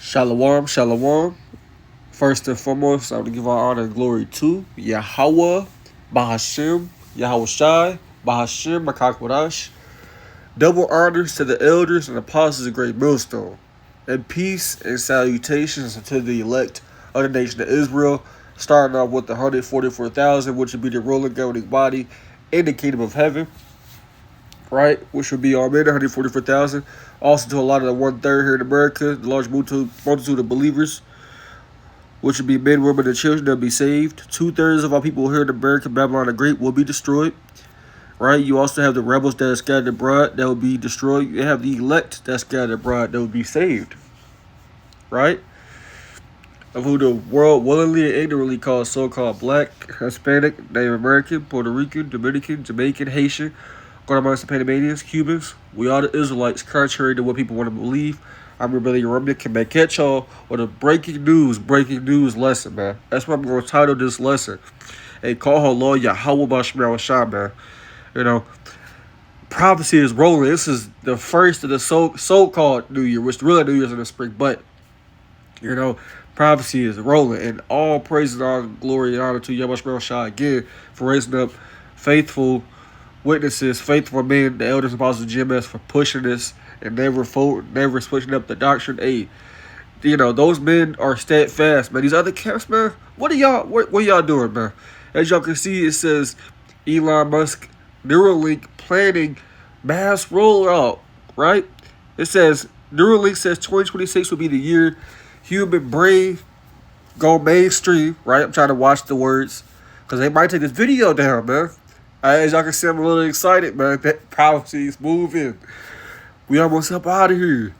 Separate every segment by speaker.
Speaker 1: Shalom, shalom. First and foremost, I want to give our honor and glory to Yahweh, Bahashim, Yahweh Shai, Bahashim, Makakwadash. Double honors to the elders and apostles of Great Millstone. And peace and salutations to the elect of the nation of Israel, starting off with the 144,000, which would be the ruling governing body in the kingdom of heaven, right? Which would be our men, 144,000. Also to a lot of the 1/3 here in America, the large multitude of believers, which would be men, women, and children that will be saved. 2/3 of our people here in America, Babylon the Great, will be destroyed. Right? You also have the rebels that are scattered abroad that will be destroyed. You have the elect that are scattered abroad that will be saved. Right? Of who the world willingly and ignorantly calls so-called black, Hispanic, Native American, Puerto Rican, Dominican, Jamaican, Haitian, Guatemala, Panamanians, Cubans. We are the Israelites, contrary to what people want to believe. I'm your brother Reuben. Can back catch y'all with a breaking news lesson, man. That's what I'm going to title this lesson. And call her Lord Yahweh Bashmiah, man. You know, prophecy is rolling. This is the first of the so-called New Year, which really New Year's in the spring. But, you know, prophecy is rolling. And all praise and all glory and honor to Yahweh Shai again for raising up faithful witnesses, faithful men, the elders and apostles of GMS for pushing this and never switching up the doctrine. Hey, you know, those men are steadfast, man. These other camps, man, what y'all doing, man? As y'all can see, it says Elon Musk Neuralink planning mass rollout, right? It says Neuralink says 2026 will be the year human brain go mainstream, right? I'm trying to watch the words because they might take this video down, man. As y'all can see, I'm a little excited, man. That prophecy is moving. We almost up out of here,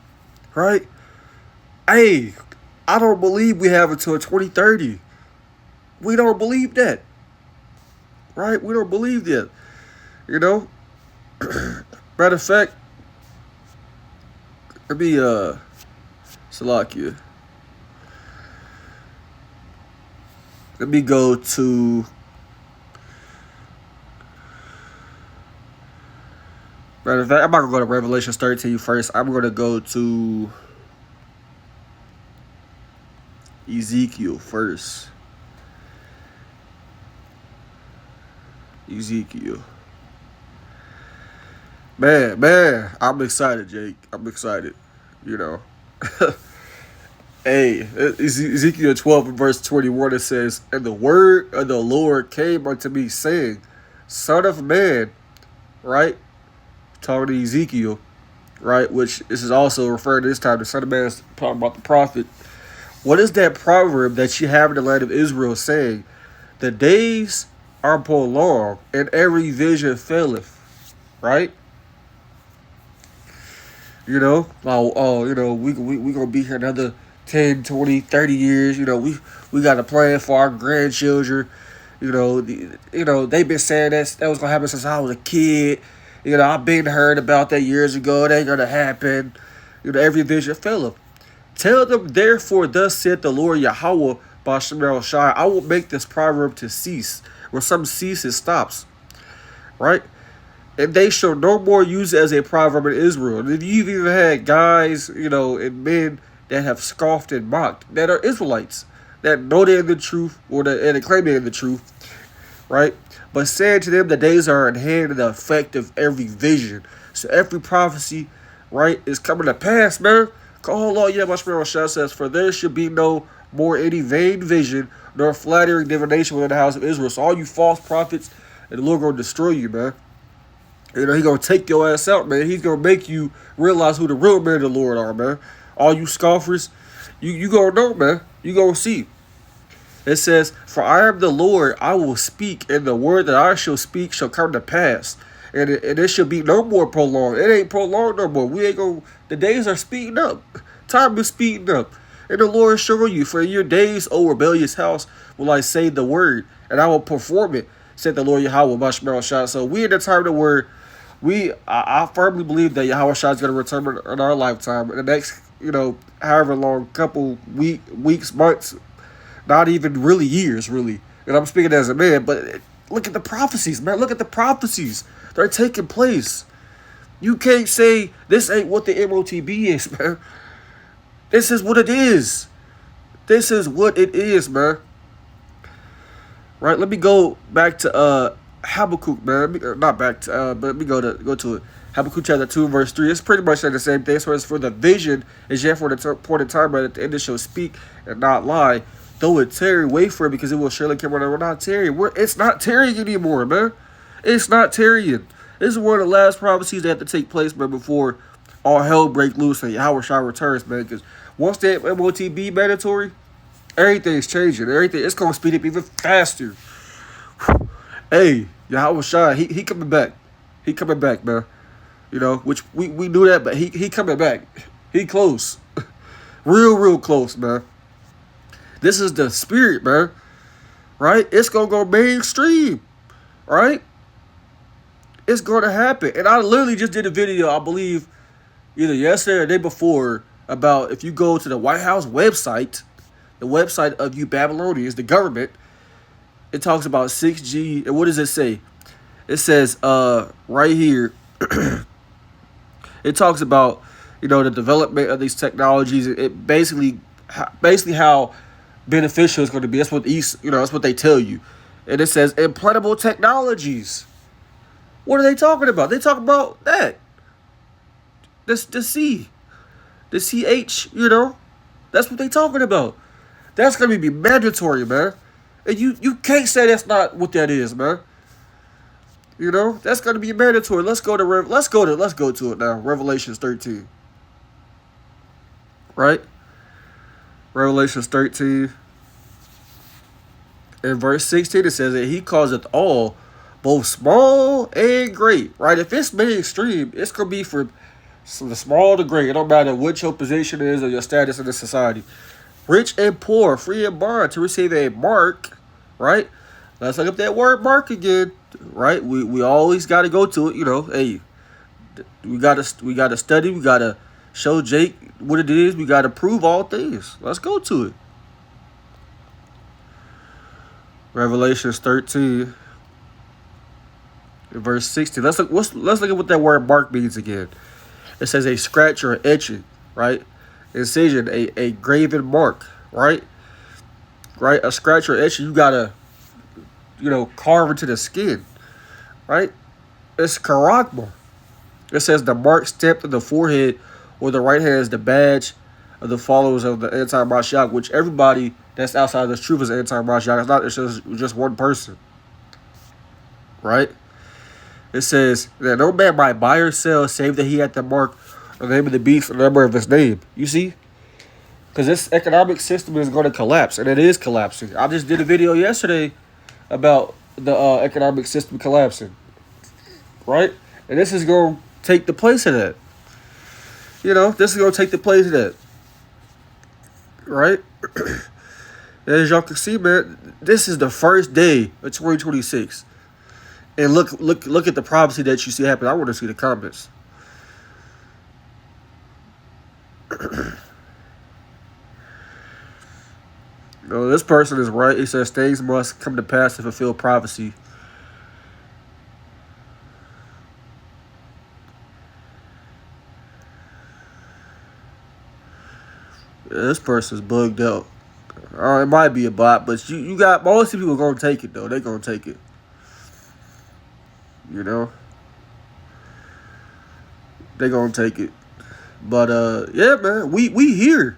Speaker 1: right? Hey, I don't believe we have until 2030. We don't believe that, right? We don't believe that. You know, matter of fact, let me, Salakia. Let me go to, matter of fact, I'm not going to go to Revelation 13 first. I'm going to go to Ezekiel first. Ezekiel. Man, I'm excited, Jake. I'm excited, you know. Hey, Ezekiel 12 and verse 21, it says, "And the word of the Lord came unto me, saying, Son of man," right? Talking to Ezekiel, right? Which this is also referring to this time, the Son of Man is talking about the prophet. What is that proverb that you have in the land of Israel saying, "The days are prolonged, and every vision faileth," right? You know, you know, we gonna be here another 10, 20, 30 years. You know, we got a plan for our grandchildren. You know, they've been saying that was gonna happen since I was a kid. You know, I've been heard about that years ago. It ain't gonna happen. You know, every vision faileth. Tell them, therefore, thus saith the Lord Yahweh Bashmiah Shai, I will make this proverb to cease. Where some cease, it stops. Right? And they shall no more use it as a proverb in Israel. And you've even had guys, you know, and men that have scoffed and mocked, that are Israelites, that know they're in the truth, and they claim they're in the truth, right? But saying to them, the days are in hand and the effect of every vision. So every prophecy, right, is coming to pass, man. Call Lord Yahweh says, for there should be no more any vain vision, nor flattering divination within the house of Israel. So all you false prophets, and the Lord going to destroy you, man. You know, He's going to take your ass out, man. He's going to make you realize who the real men of the Lord are, man. All you scoffers, you going to know, man. You going to see. It says, for I am the Lord, I will speak, and the word that I shall speak shall come to pass. And it shall be no more prolonged. It ain't prolonged no more. We ain't going, the days are speeding up. Time is speeding up. And the Lord is showing you, for in your days, O rebellious house, will I say the word, and I will perform it, said the Lord Yahweh Bashmiah Shai. So we in the time of the word, I firmly believe that Yahweh Shai is going to return in our lifetime. In the next, you know, however long, couple weeks, months, not even really years, really. And I'm speaking as a man, but look at the prophecies, man. Look at the prophecies. They're taking place. You can't say this ain't what the MOTB is, man. This is what it is. This is what it is, man. Right? Let me go back to Habakkuk, man. Not back to but let me go to it. Habakkuk chapter 2, verse 3. It's pretty much saying the same thing. So as for the vision, is yet for the appointed time, but at the end it shall speak and not lie. Though it tarry, wait for it, because it will surely come on. We're not tarrying. It's not tarrying anymore, man. It's not tarrying. This is one of the last prophecies that have to take place, man, before all hell break loose and YAHWH returns, man. Because once that MOTB mandatory, everything's changing. It's gonna speed up even faster. Hey, YAHWH, he coming back. He coming back, man. You know, which we knew that, but he coming back. He close. Real close, man. This is the spirit, man. Right? It's gonna go mainstream. Right? It's gonna happen. And I literally just did a video, I believe, either yesterday or the day before, about if you go to the White House website, the website of you Babylonians, the government, it talks about 6G. And what does it say? It says right here, it talks about, you know, the development of these technologies. It basically how beneficial it's going to be. That's what that's what they tell you. And it says implantable technologies. What are they talking about? They talk about that. The C. The CH, you know. That's what they talking about. That's going to be mandatory, man. And you can't say that's not what that is, man. You know, that's going to be mandatory. Let's go to it now. Revelations 13. Right? Revelations 13. In verse 16, it says that he causeth all, both small and great. Right? If it's mainstream, it's going to be from the small to great. It don't matter what your position is or your status in the society. Rich and poor, free and bond, to receive a mark. Right? Let's look up that word mark again. Right? We always got to go to it. You know, hey, we gotta study. We gotta show Jake what it is. We gotta prove all things. Let's go to it. Revelations 13, verse 16. Let's look at what that word mark means again. It says a scratch or an etching, right? Incision, a graven mark, right? Right? A scratch or etching, you gotta, carve into the skin, right? It's karagma. It says the mark stamped in the forehead or the right hand is the badge of the followers of the anti-Mashiach, which everybody that's outside of this truth is anti-Mashiach. It's just one person, right? It says that no man might buy or sell save that he had the mark or the name of the beast or the number of his name. You see? Because this economic system is going to collapse, and it is collapsing. I just did a video yesterday about the economic system collapsing, right? And this is going to take the place of that. This is going to take the place of that, right? As y'all can see, man, this is the first day of 2026. And look at the prophecy that you see happen. I want to see the comments. No, this person is right. He says things must come to pass to fulfill prophecy. Yeah, this person's bugged out. It might be a bot, but you got most people gonna take it though. They gonna take it. They gonna take it. But yeah, man, we here.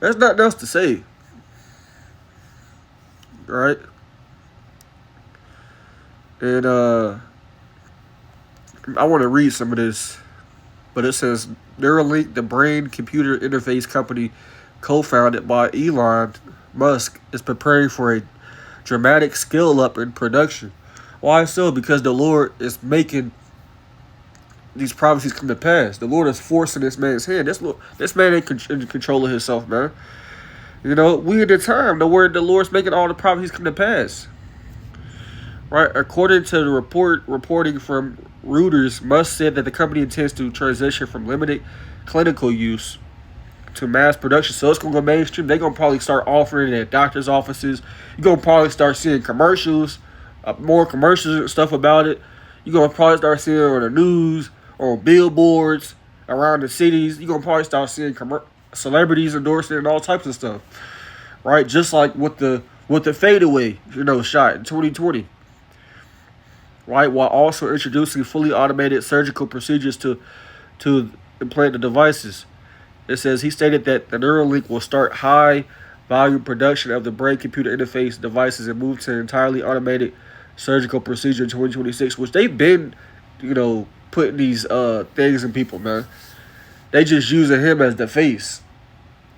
Speaker 1: There's nothing else to say. Right? And I want to read some of this. But it says Neuralink, the brain computer interface company co-founded by Elon Musk, is preparing for a dramatic scale up in production. Why so? Because the Lord is making these prophecies come to pass. The Lord is forcing this man's hand. This man ain't in control of himself, man. We in the time the Lord's making all the prophecies come to pass. Right? According to the reporting from Reuters, Musk said that the company intends to transition from limited clinical use to mass production. So it's going to go mainstream. They're going to probably start offering it at doctor's offices. You're going to probably start seeing commercials, more commercials and stuff about it. You're going to probably start seeing it on the news, on billboards, around the cities. You're going to probably start seeing celebrities endorsing it and all types of stuff, right? Just like with the fadeaway, shot in 2020, right? While also introducing fully automated surgical procedures to implant the devices. It says he stated that the Neuralink will start high volume production of the brain computer interface devices and move to an entirely automated surgical procedure in 2026, which they've been, putting these things in people, man. They just using him as the face,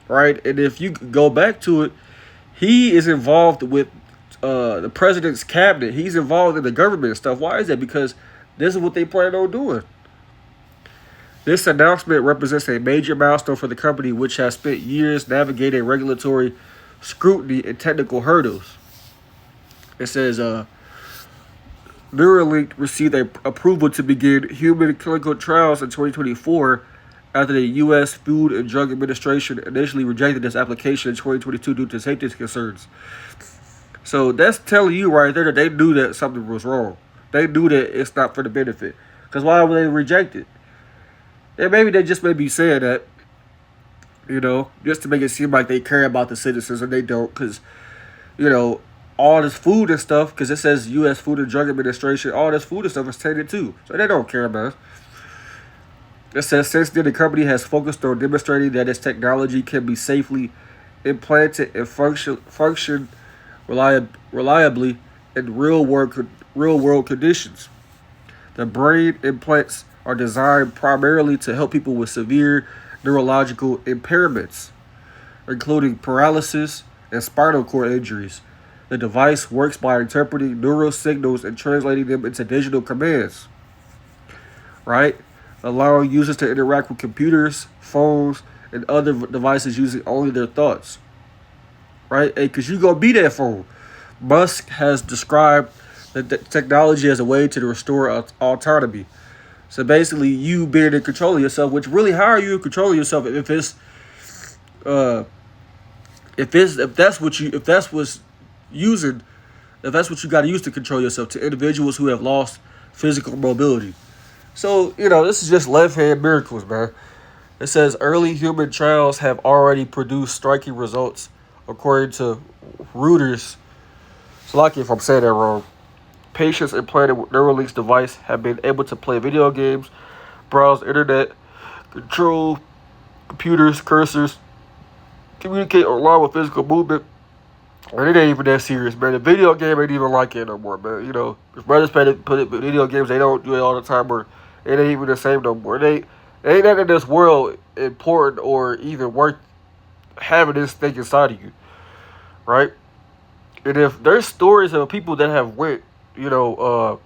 Speaker 1: right? And if you go back to it, he is involved with the president's cabinet. He's involved in the government stuff. Why is that? Because this is what they plan on doing. This announcement represents a major milestone for the company, which has spent years navigating regulatory scrutiny and technical hurdles. It says, Neuralink received approval to begin human clinical trials in 2024 after the U.S. Food and Drug Administration initially rejected this application in 2022 due to safety concerns. So that's telling you right there that they knew that something was wrong. They knew that it's not for the benefit. Because why would they reject it? And maybe they just may be saying that, just to make it seem like they care about the citizens, and they don't. Because, all this food and stuff, because it says U.S. Food and Drug Administration, all this food and stuff is tainted too. So they don't care, man. It says since then the company has focused on demonstrating that its technology can be safely implanted and function reliably in real world conditions. The brain implants are designed primarily to help people with severe neurological impairments, including paralysis and spinal cord injuries. The device works by interpreting neural signals and translating them into digital commands, right? Allowing users to interact with computers, phones, and other devices using only their thoughts, right? Hey, because you're going to be that phone. Musk has described the technology as a way to restore autonomy. So basically, you being in control of yourself, which really, how are you in control of yourself if that's what you got to use to control yourself, to individuals who have lost physical mobility. So, this is just left-hand miracles, man. It says early human trials have already produced striking results, according to Reuters. So, lucky if I'm saying that wrong. Patients implanted with Neuralink's device have been able to play video games, browse internet, control computers, cursors, communicate online with physical movement. And it ain't even that serious, man. The video game ain't even like it no more, man. If brothers put it video games, they don't do it all the time, or it ain't even the same no more. Ain't nothing in this world important or even worth having this thing inside of you, right? And if there's stories of people that have went, that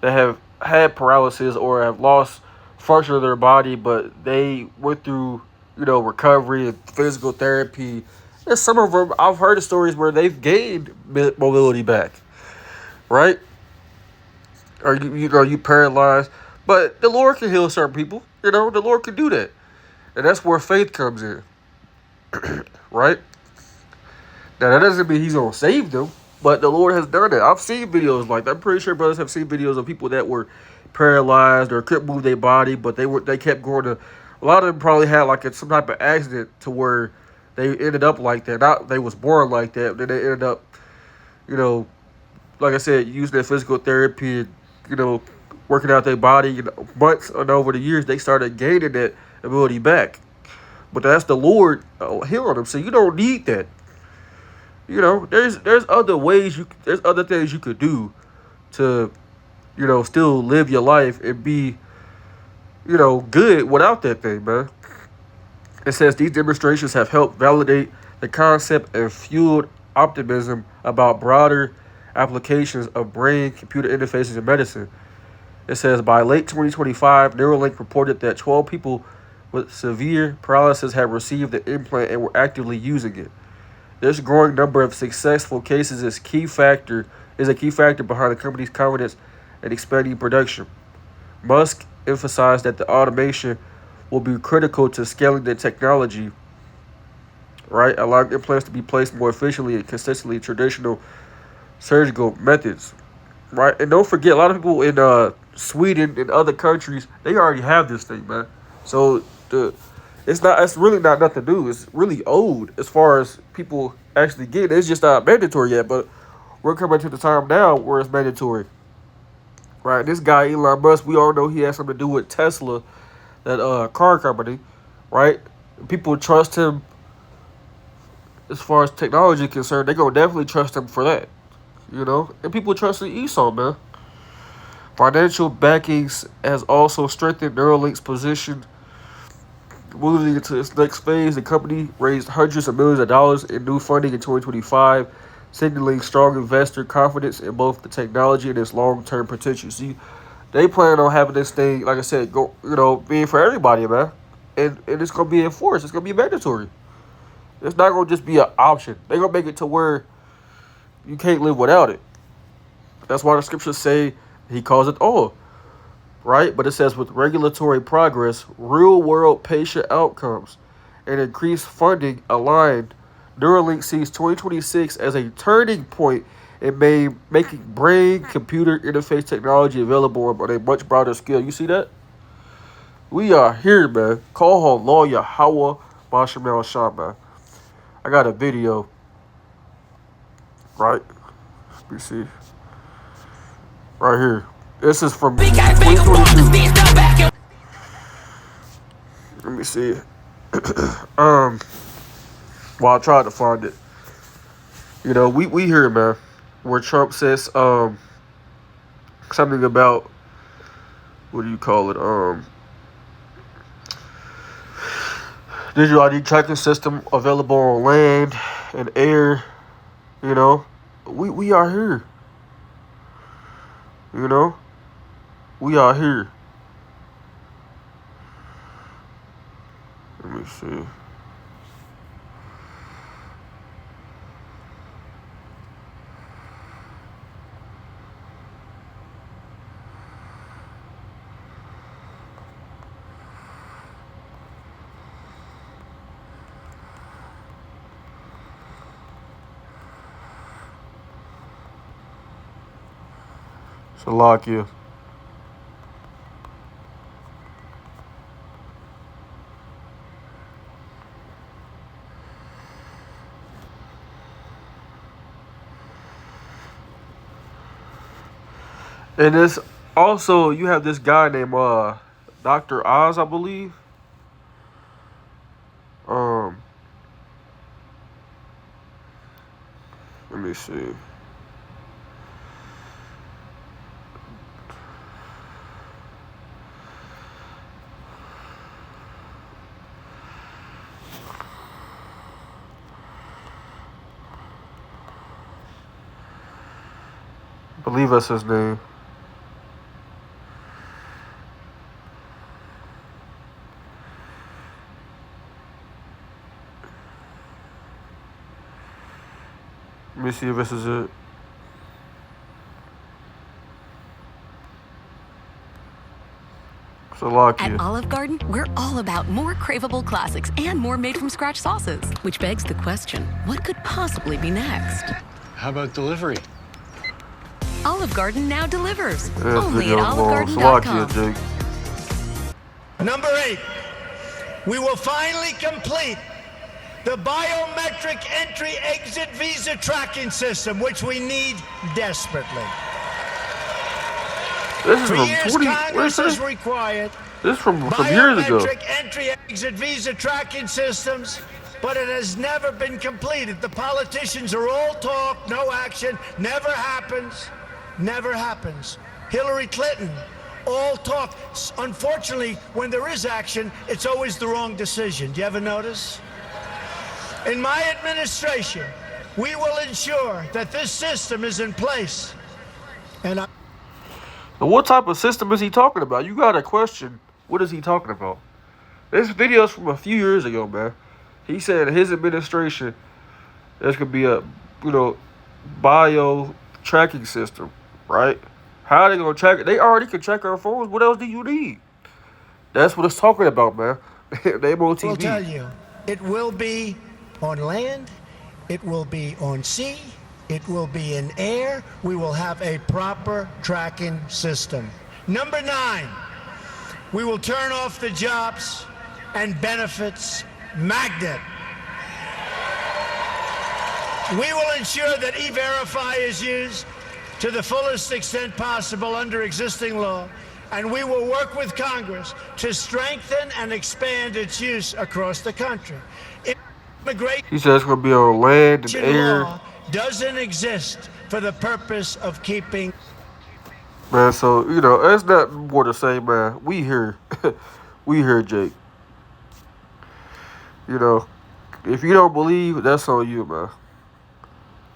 Speaker 1: have had paralysis or have lost function of their body, but they went through, recovery and physical therapy. And some of them, I've heard of stories where they've gained mobility back, right? Or you paralyzed, but the Lord can heal certain people. The Lord can do that, and that's where faith comes in, right? Now that doesn't mean He's gonna save them, but the Lord has done it. I've seen videos like that. I'm pretty sure brothers have seen videos of people that were paralyzed or couldn't move their body, but they kept going to. A lot of them probably had like some type of accident to where they ended up like that. Not they was born like that. Then they ended up, like I said, using their physical therapy and, working out their body. Months and over the years, they started gaining that ability back. But that's the Lord healing them. So you don't need that. There's other ways there's other things you could do to, still live your life and be, good without that thing, man. It says these demonstrations have helped validate the concept and fueled optimism about broader applications of brain-computer interfaces in medicine. It says by late 2025, Neuralink reported that 12 people with severe paralysis have received the implant and were actively using it. This growing number of successful cases is a key factor behind the company's confidence in expanding production. Musk emphasized that the automation will be critical to scaling the technology, right? Allowing implants to be placed more efficiently and consistently in traditional surgical methods, right? And don't forget, a lot of people in Sweden and other countries, they already have this thing, man. So It's really not nothing new. It's really old as far as people actually get it. It's just not mandatory yet, but we're coming to the time now where it's mandatory. Right? This guy Elon Musk, we all know he has something to do with Tesla, that car company, right? People trust him as far as technology is concerned. They gonna definitely trust him for that, you know. And people trust in Esau, man. Financial backings has also strengthened Neuralink's position. Moving into its next phase, the company raised hundreds of millions of dollars in new funding in 2025, signaling strong investor confidence in both the technology and its long-term potential. See, they plan on having this thing, like I said, go, you know, being for everybody, man. And it's gonna be enforced. It's gonna be mandatory. It's not gonna just be an option. They're gonna make it to where you can't live without it. That's why the scriptures say he calls it all. Right? But it says with regulatory progress, real-world patient outcomes, and increased funding aligned, Neuralink sees 2026 as a turning point in making brain-computer interface technology available on a much broader scale. You see that? We are here, man. Call her lawyer, Yahweh Bashamel Shah, man. I got a video. Right? Let me see. Right here. This is from 2022. Let me see. Well, I tried to find it. You know, we hear, man, where Trump says something about, what do you call it? Digital ID tracking system available on land and air. You know, we are here. You know, we are here. Let me see. Salakia. And this also, you have this guy named Dr. Oz, I believe. Let me see. I believe that's his name. Let me see if this is it.
Speaker 2: At Olive Garden, we're all about more craveable classics and more made-from-scratch sauces. Which begs the question, what could possibly be next?
Speaker 3: How about delivery?
Speaker 2: Olive Garden now delivers. Only at olivegarden.com.
Speaker 4: Number 8, we will finally complete the biometric entry-exit visa tracking system, which we need desperately.
Speaker 1: This is
Speaker 4: For
Speaker 1: from
Speaker 4: years,
Speaker 1: 20.
Speaker 4: Congress has required
Speaker 1: this is from some years ago.
Speaker 4: Biometric entry-exit visa tracking systems, but it has never been completed. The politicians are all talk, no action. Never happens. Never happens. Hillary Clinton, all talk. Unfortunately, when there is action, it's always the wrong decision. Do you ever notice? In my administration, we will ensure that this system is in place. And
Speaker 1: what type of system is he talking about? You got a question. What is he talking about? This video's from a few years ago, man. He said his administration, there's going to be a, bio tracking system, right? How are they going to track it? They already can track our phones. What else do you need? That's what it's talking about, man. The MOTV.
Speaker 4: I'll tell you, it will be on land. It will be on sea. It will be in air. We will have a proper tracking system. Number 9, we will turn off the jobs and benefits magnet. We will ensure that E-Verify is used to the fullest extent possible under existing law, and we will work with Congress to strengthen and expand its use across the country. Immigration
Speaker 1: He says it's going to be on land and air.
Speaker 4: law doesn't exist for the purpose of keeping.
Speaker 1: Man, so, you know, there's nothing more to say, man. We here. We here, Jake. You know, if you don't believe, that's on you, man.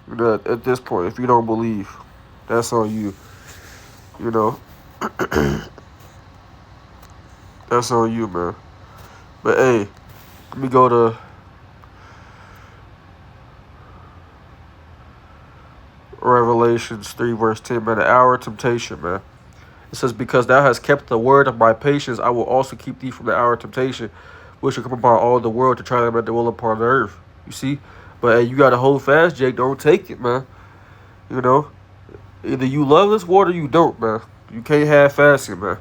Speaker 1: You know, at this point, if you don't believe, that's on you. You know. That's on you, man. But, hey, let me go to Revelations 3, verse 10, man. The hour of temptation, man. It says, because thou hast kept the word of my patience, I will also keep thee from the hour of temptation, which will come upon all the world to try them at the will upon the earth. You see? But, hey, you got to hold fast, Jake. Don't take it, man. You know? Either you love this word or you don't, man. You can't have fasting, man.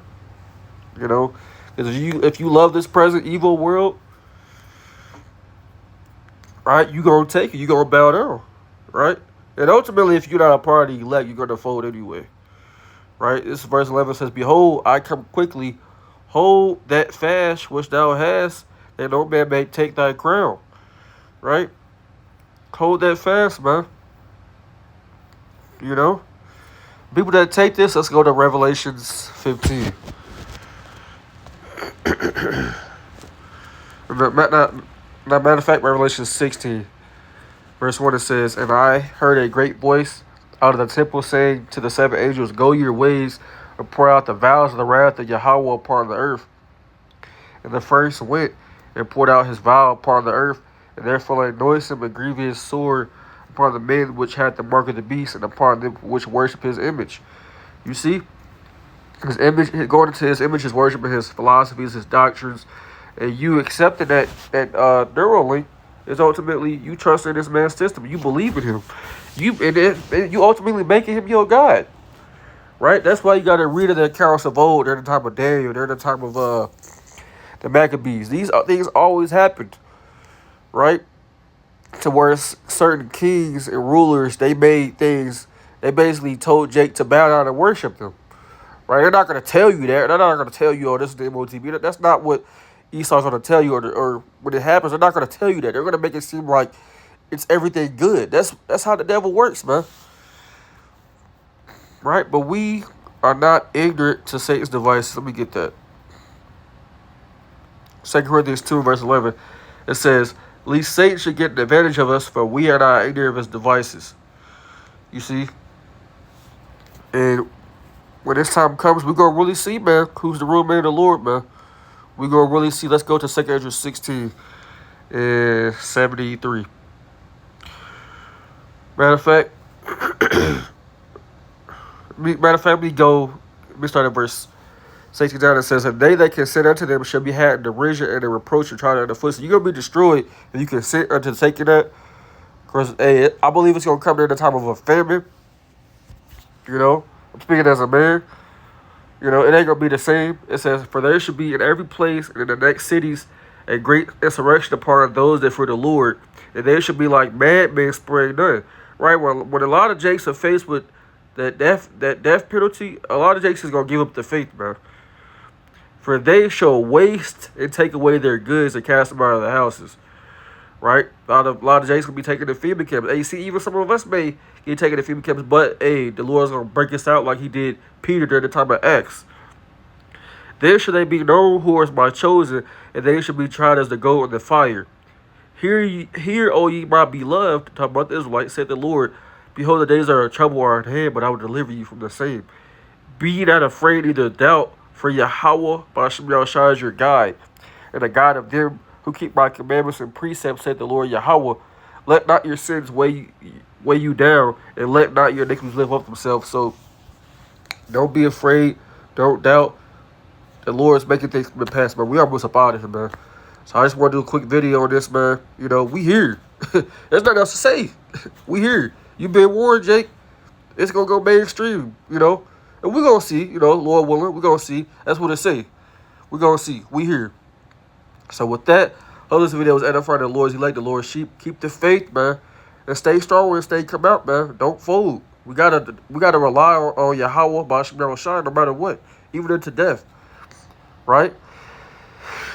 Speaker 1: You know? Because if you love this present evil world, right, you going to take it. You going to bow down, right? And ultimately, if you're not a part of the elect, you're going to fold anyway. Right? This verse 11 says, behold, I come quickly. Hold that fast which thou hast, that no man may take thy crown. Right? Hold that fast, man. You know? People that take this, let's go to Revelations 15. Matter of fact, Revelation 16, verse 1, it says, and I heard a great voice out of the temple saying to the seven angels, go your ways and pour out the vials of the wrath of Yahweh upon the earth. And the first went and poured out his vial upon the earth, and therefore a noisome and grievous sword upon the men which had the mark of the beast, and upon them which worship his image. You see? His image, going into his image is worshiping his philosophies, his doctrines, and you accepting that neuralink is ultimately you trust in this man's system. You believe in him. You ultimately making him your God. Right? That's why you got to read the accounts of old during the time of Daniel, during the time of the Maccabees. These things always happened. Right? To where certain kings and rulers, they made things, they basically told Jake to bow down and worship them. Right? They're not going to tell you that. They're not going to tell you, oh, this is the MOTB. That's not what Esau's going to tell you. Or when it happens, they're not going to tell you that. They're going to make it seem like it's everything good. That's how the devil works, man. Right? But we are not ignorant to Satan's devices. Let me get that. 2 Corinthians 2, verse 11. It says, lest Satan should get an advantage of us, for we are not ignorant of his devices. You see? And when this time comes, we're going to really see, man, who's the real man of the Lord, man. We're going to really see. Let's go to 2 Corinthians 16 and 73. Matter of fact, let me start at verse 16 down. It says, and they that consent unto them shall be had in derision and in reproach and trodden under foot. So you're going to be destroyed if you consent unto taking that. Because, hey, I believe it's going to come during the time of a famine. You know, I'm speaking as a man. You know, it ain't going to be the same. It says, for there should be in every place and in the next cities a great insurrection upon those that fear the Lord. And they should be like madmen spraying none. Right? When a lot of Jakes are faced with that death penalty, a lot of Jakes is going to give up the faith, man. For they shall waste and take away their goods and cast them out of the houses. Right? A lot of Jakes will be taking the FEMA camps. Hey, you see, even some of us may get taken to FEMA camps, but hey, the Lord's going to break us out like he did Peter during the time of Acts. Then shall they be known who is my chosen, and they shall be tried as the gold in the fire. Hear, O ye my beloved, talking about the Israelites, said the Lord, behold, the days of trouble are at hand, but I will deliver you from the same. Be ye not afraid, neither doubt, for Yahweh, YASHAMIAHLA, is your guide, and the guide of them who keep my commandments and precepts, said the Lord Yahweh. Let not your sins weigh you down, and let not your iniquities lift up themselves. So don't be afraid, don't doubt. The Lord's making things come to pass, man. We almost up out of here, man. So I just want to do a quick video on this, man. You know, we here. There's nothing else to say. We here. You been warned, Jake. It's going to go mainstream, you know. And we're going to see, you know, Lord willing, we're going to see. That's what it say. We're going to see. We here. So with that, hope this video was edifying the Lord's elect, the Lord's sheep. Keep the faith, man. And stay strong and stay come out, man. Don't fold. We gotta rely on Yahweh, YASHAMIAHLA, no matter what. Even into death. Right?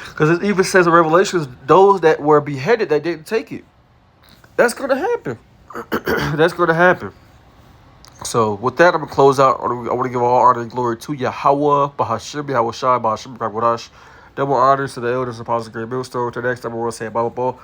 Speaker 1: Because it even says in Revelations, those that were beheaded, that didn't take it. That's gonna happen. That's gonna happen. So with that, I'm gonna close out. I want to give all honor and glory to Yahweh, Bahashim, Yahweh Shai, Bahashim, Bahashim. Double honors to the elders, apostles, great millstone. To the next time, I want to say, Shalom.